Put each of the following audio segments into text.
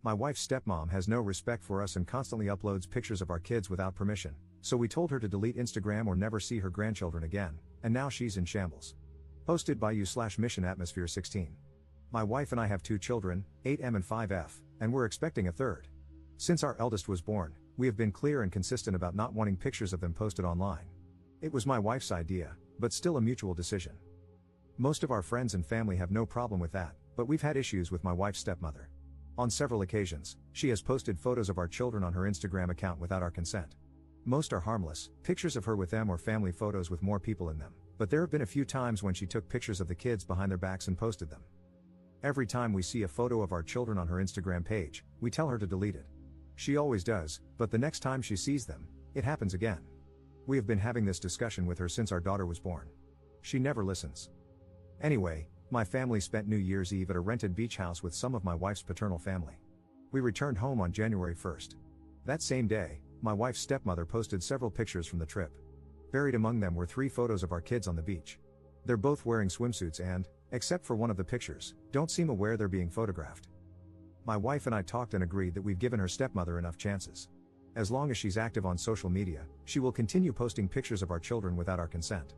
My wife's stepmom has no respect for us and constantly uploads pictures of our kids without permission, so we told her to delete Instagram or never see her grandchildren again, and now she's in shambles. Posted by you/Mission Atmosphere 16. My wife and I have 2 children, 8M and 5F, and we're expecting a third. Since our eldest was born, we have been clear and consistent about not wanting pictures of them posted online. It was my wife's idea, but still a mutual decision. Most of our friends and family have no problem with that, but we've had issues with my wife's stepmother. On several occasions, she has posted photos of our children on her Instagram account without our consent. Most are harmless, pictures of her with them or family photos with more people in them, but there have been a few times when she took pictures of the kids behind their backs and posted them. Every time we see a photo of our children on her Instagram page, we tell her to delete it. She always does, but the next time she sees them, it happens again. We have been having this discussion with her since our daughter was born. She never listens. Anyway, my family spent New Year's Eve at a rented beach house with some of my wife's paternal family. We returned home on January 1st. That same day, my wife's stepmother posted several pictures from the trip. Buried among them were 3 photos of our kids on the beach. They're both wearing swimsuits and, except for one of the pictures, don't seem aware they're being photographed. My wife and I talked and agreed that we've given her stepmother enough chances. As long as she's active on social media, she will continue posting pictures of our children without our consent.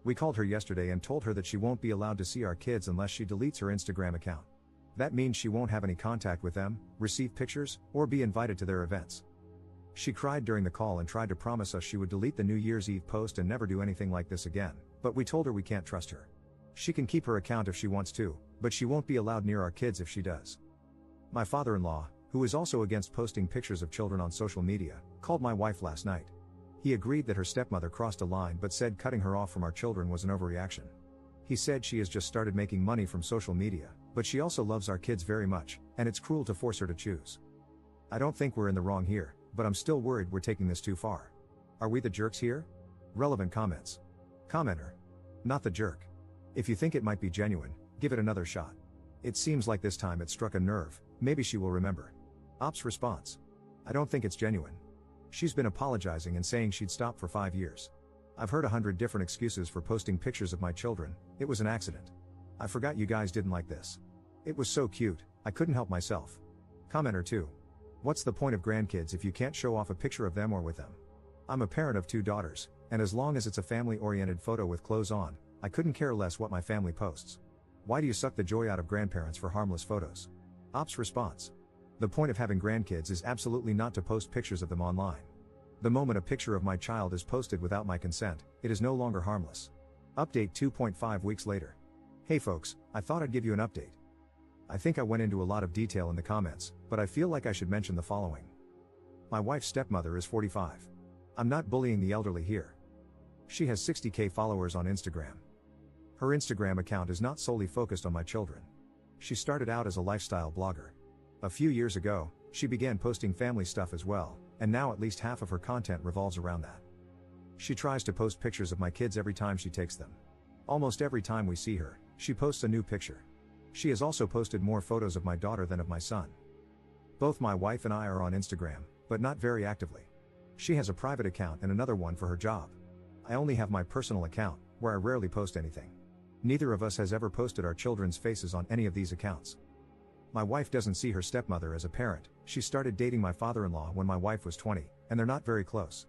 We called her yesterday and told her that she won't be allowed to see our kids unless she deletes her Instagram account. That means she won't have any contact with them, receive pictures, or be invited to their events. She cried during the call and tried to promise us she would delete the New Year's Eve post and never do anything like this again, but we told her we can't trust her. She can keep her account if she wants to, but she won't be allowed near our kids if she does. My father-in-law, who is also against posting pictures of children on social media, called my wife last night. He agreed that her stepmother crossed a line but said cutting her off from our children was an overreaction. He said she has just started making money from social media, but she also loves our kids very much, and it's cruel to force her to choose. I don't think we're in the wrong here, but I'm still worried we're taking this too far. Are we the jerks here? Relevant comments. Commenter. Not the jerk. If you think it might be genuine, give it another shot. It seems like this time it struck a nerve, maybe she will remember. Ops response. I don't think it's genuine. She's been apologizing and saying she'd stop for 5 years. I've heard 100 different excuses for posting pictures of my children. It was an accident. I forgot you guys didn't like this. It was so cute, I couldn't help myself. Commenter 2. What's the point of grandkids if you can't show off a picture of them or with them? I'm a parent of 2 daughters, and as long as it's a family-oriented photo with clothes on, I couldn't care less what my family posts. Why do you suck the joy out of grandparents for harmless photos? Ops response. The point of having grandkids is absolutely not to post pictures of them online. The moment a picture of my child is posted without my consent, it is no longer harmless. Update 2.5 weeks later. Hey folks, I thought I'd give you an update. I think I went into a lot of detail in the comments, but I feel like I should mention the following. My wife's stepmother is 45. I'm not bullying the elderly here. She has 60k followers on Instagram. Her Instagram account is not solely focused on my children. She started out as a lifestyle blogger. A few years ago, she began posting family stuff as well, and now at least half of her content revolves around that. She tries to post pictures of my kids every time she takes them. Almost every time we see her, she posts a new picture. She has also posted more photos of my daughter than of my son. Both my wife and I are on Instagram, but not very actively. She has a private account and another one for her job. I only have my personal account, where I rarely post anything. Neither of us has ever posted our children's faces on any of these accounts. My wife doesn't see her stepmother as a parent. She started dating my father-in-law when my wife was 20, and they're not very close.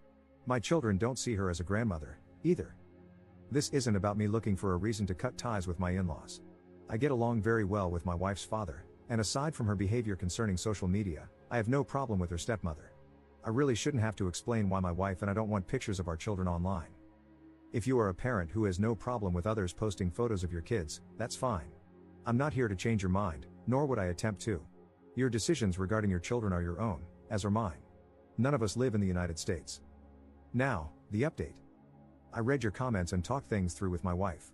My children don't see her as a grandmother, either. This isn't about me looking for a reason to cut ties with my in-laws. I get along very well with my wife's father, and aside from her behavior concerning social media, I have no problem with her stepmother. I really shouldn't have to explain why my wife and I don't want pictures of our children online. If you are a parent who has no problem with others posting photos of your kids, that's fine. I'm not here to change your mind, nor would I attempt to. Your decisions regarding your children are your own, as are mine. None of us live in the United States. Now, the update. I read your comments and talked things through with my wife.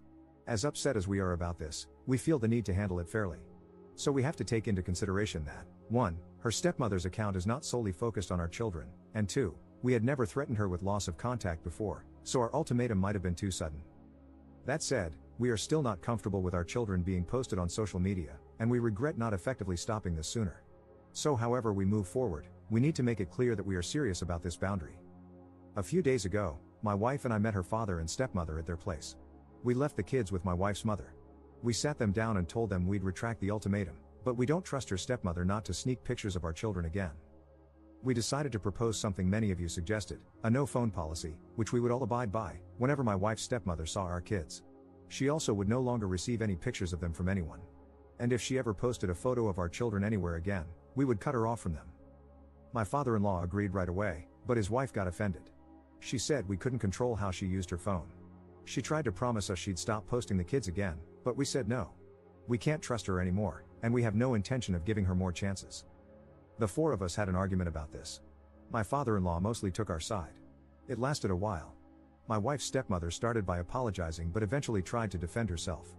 As upset as we are about this, we feel the need to handle it fairly. So we have to take into consideration that, 1, her stepmother's account is not solely focused on our children, and 2, we had never threatened her with loss of contact before, so our ultimatum might have been too sudden. That said, we are still not comfortable with our children being posted on social media, and we regret not effectively stopping this sooner. So however we move forward, we need to make it clear that we are serious about this boundary. A few days ago, my wife and I met her father and stepmother at their place. We left the kids with my wife's mother. We sat them down and told them we'd retract the ultimatum, But we don't trust her stepmother not to sneak pictures of our children again. We decided to propose something many of you suggested, a no phone policy, which we would all abide by, whenever my wife's stepmother saw our kids. She also would no longer receive any pictures of them from anyone. And if she ever posted a photo of our children anywhere again, we would cut her off from them. My father-in-law agreed right away, but his wife got offended. She said we couldn't control how she used her phone. She tried to promise us she'd stop posting the kids again, but we said no. We can't trust her anymore, and we have no intention of giving her more chances. The four of us had an argument about this. My father-in-law mostly took our side. It lasted a while. My wife's stepmother started by apologizing but eventually tried to defend herself.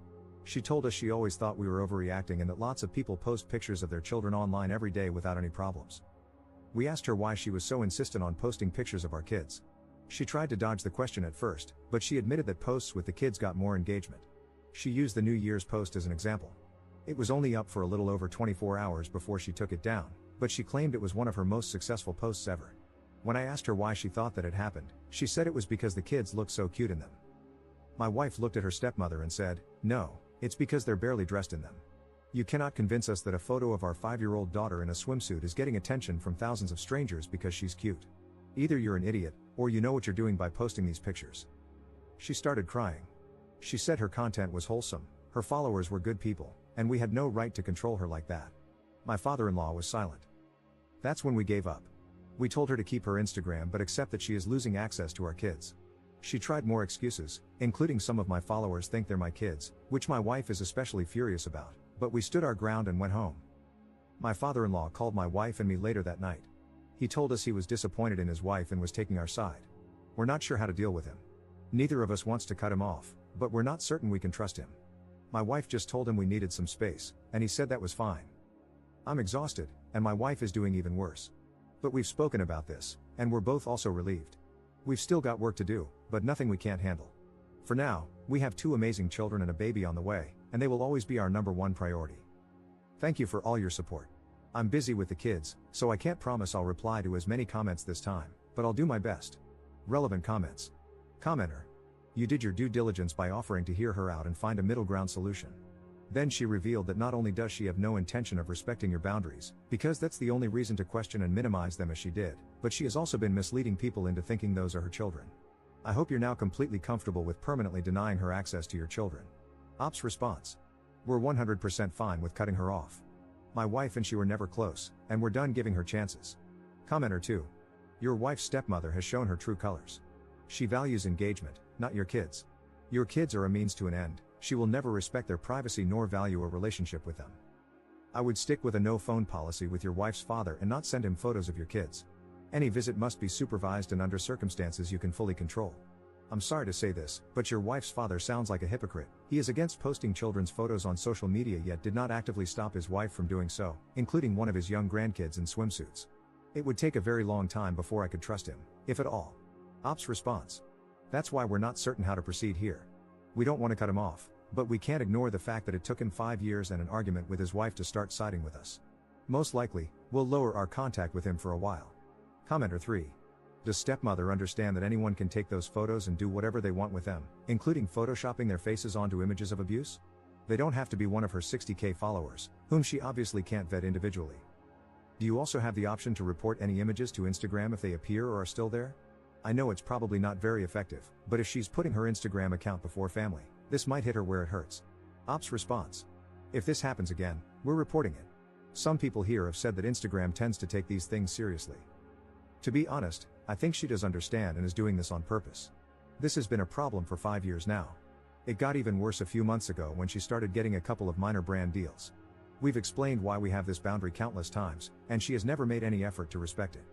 She told us she always thought we were overreacting and that lots of people post pictures of their children online every day without any problems. We asked her why she was so insistent on posting pictures of our kids. She tried to dodge the question at first, but she admitted that posts with the kids got more engagement. She used the New Year's post as an example. It was only up for a little over 24 hours before she took it down, but she claimed it was one of her most successful posts ever. When I asked her why she thought that had happened, she said it was because the kids looked so cute in them. My wife looked at her stepmother and said, "No, it's because they're barely dressed in them. You cannot convince us that a photo of our 5-year-old daughter in a swimsuit is getting attention from thousands of strangers because she's cute. Either you're an idiot, or you know what you're doing by posting these pictures." She started crying. She said her content was wholesome, her followers were good people, and we had no right to control her like that. My father-in-law was silent. That's when we gave up. We told her to keep her Instagram but accept that she is losing access to our kids. She tried more excuses, including some of my followers think they're my kids, which my wife is especially furious about, but we stood our ground and went home. My father-in-law called my wife and me later that night. He told us he was disappointed in his wife and was taking our side. We're not sure how to deal with him. Neither of us wants to cut him off, but we're not certain we can trust him. My wife just told him we needed some space, and he said that was fine. I'm exhausted, and my wife is doing even worse. But we've spoken about this, and we're both also relieved. We've still got work to do, but nothing we can't handle. For now, we have 2 amazing children and a baby on the way, and they will always be our #1 priority. Thank you for all your support. I'm busy with the kids, so I can't promise I'll reply to as many comments this time, but I'll do my best. Relevant comments. Commenter. You did your due diligence by offering to hear her out and find a middle ground solution. Then she revealed that not only does she have no intention of respecting your boundaries, because that's the only reason to question and minimize them as she did, but she has also been misleading people into thinking those are her children. I hope you're now completely comfortable with permanently denying her access to your children. Ops response. We're 100% fine with cutting her off. My wife and she were never close, and we're done giving her chances. Commenter 2. Your wife's stepmother has shown her true colors. She values engagement, not your kids. Your kids are a means to an end. She will never respect their privacy nor value a relationship with them. I would stick with a no phone policy with your wife's father and not send him photos of your kids. Any visit must be supervised and under circumstances you can fully control. I'm sorry to say this, but your wife's father sounds like a hypocrite. He is against posting children's photos on social media yet did not actively stop his wife from doing so, including one of his young grandkids in swimsuits. It would take a very long time before I could trust him, if at all. Ops response. That's why we're not certain how to proceed here. We don't want to cut him off, but we can't ignore the fact that it took him 5 years and an argument with his wife to start siding with us. Most likely, we'll lower our contact with him for a while. Commenter 3. Does stepmother understand that anyone can take those photos and do whatever they want with them, including photoshopping their faces onto images of abuse? They don't have to be one of her 60K followers, whom she obviously can't vet individually. Do you also have the option to report any images to Instagram if they appear or are still there? I know it's probably not very effective, but if she's putting her Instagram account before family, this might hit her where it hurts. Ops response. If this happens again, we're reporting it. Some people here have said that Instagram tends to take these things seriously. To be honest, I think she does understand and is doing this on purpose. This has been a problem for 5 years now. It got even worse a few months ago when she started getting a couple of minor brand deals. We've explained why we have this boundary countless times, and she has never made any effort to respect it.